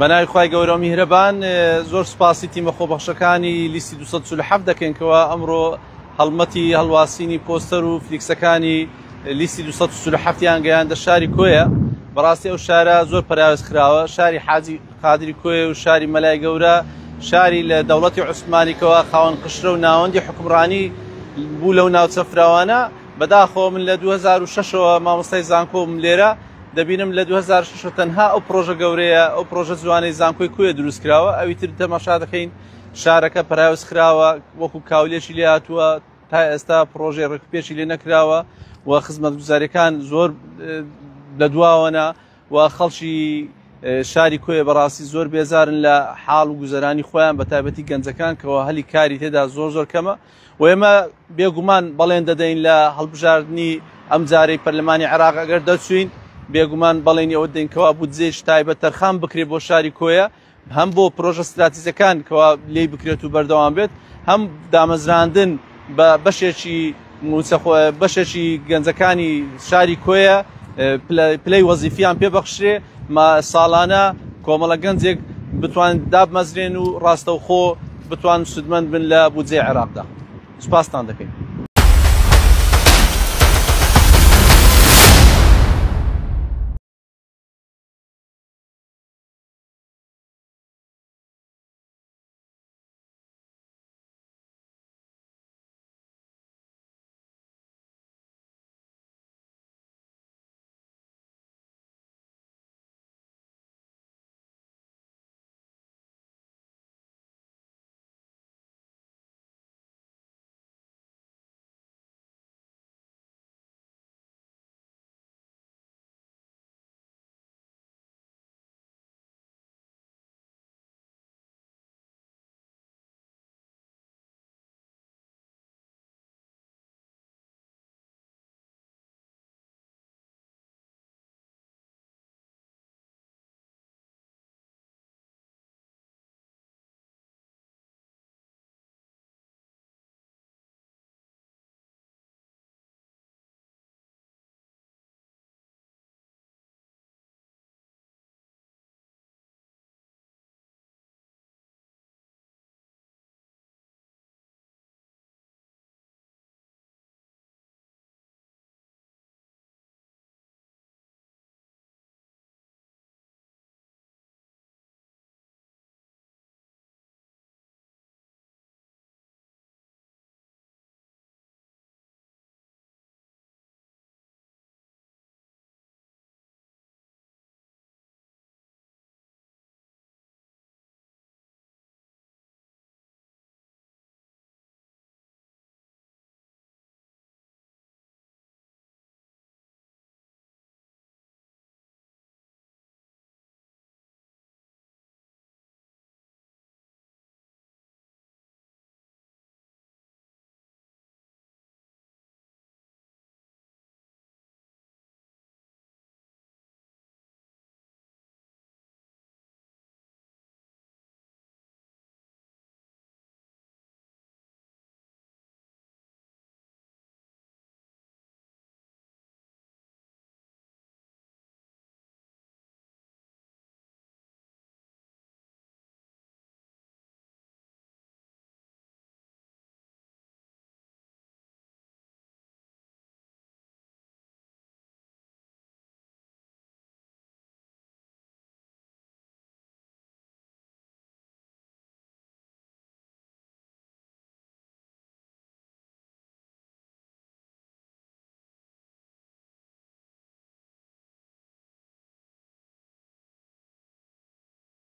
بەناوی خوای گەورە و میهرەبان زۆر سوپاسی تیمە خۆبەخشەکانی لیستی 247 دەکەنکەوە ئەمڕۆ هەڵمەتی هەڵواسینی پۆستەر و فلیکسەکانی لیستی 247یان گەیاندە شاری کۆیە. بەڕاستی ئەو شارە زۆر پەراوێز کراوە، شاری حاجی قادری کۆیە و شاری مەلای گەورە، شاری لە دەوڵەتی عوسمانیکەوە خاوەن قشرە و ناوەندی حکومڕانی بوو لەو ناوچە فراوانە. بەداخەوە من لە 2006ەوە مامۆستای زانکۆم لێرە دەبینم لە 2006 تەنها ئەو پرۆژە گەورەیە، ئو پرۆژە جوانەی زانکۆی کوێ دروست کراوە. ئەوی تر تەماشا دەکەین شارەکە پەراوێز کراوە، وەکو کاولێکی لێ هاتووە، تا ئێستا پرۆژەی ڕێکوپێکی لێ نەکراوە و خزمەتگوزاریەکان زۆر لە دواوەنە و خەڵکی شاری کۆیە بەڕاستی زۆر بێزارن لە حاڵ و گوزەرانی خۆیان، بە تایبەتی گەنجەکان کەەوە هەلی کاری تێدا زۆر کەمە و ئێمە بێگومان بەڵێن دەدەین لە هەڵبژاردننی ئەم جارەی پەرلەمانی عێراق ئەگەر دەچوین بێگومان بەڵێنی ئەوە دەینکەوە بودجێش تایبەت تەرخان بکرێت بۆ شاری کۆیە، هەم بۆ پرۆژە استراتیجیەکان کەوا لێی بکرێت و بەردەوام بێت، هەم دامەزراندن بە بەشێکی گەنجەکانی شاری کۆیە پلەی وەزیفیان پێبەخشرێ ساڵانە کۆمەڵە گەنجێک بتوان دابمەزرێن و ڕاستەوخۆ بتوان سودمەند بن لە بودجێ عێراقدا. سوپاستان دەکەین.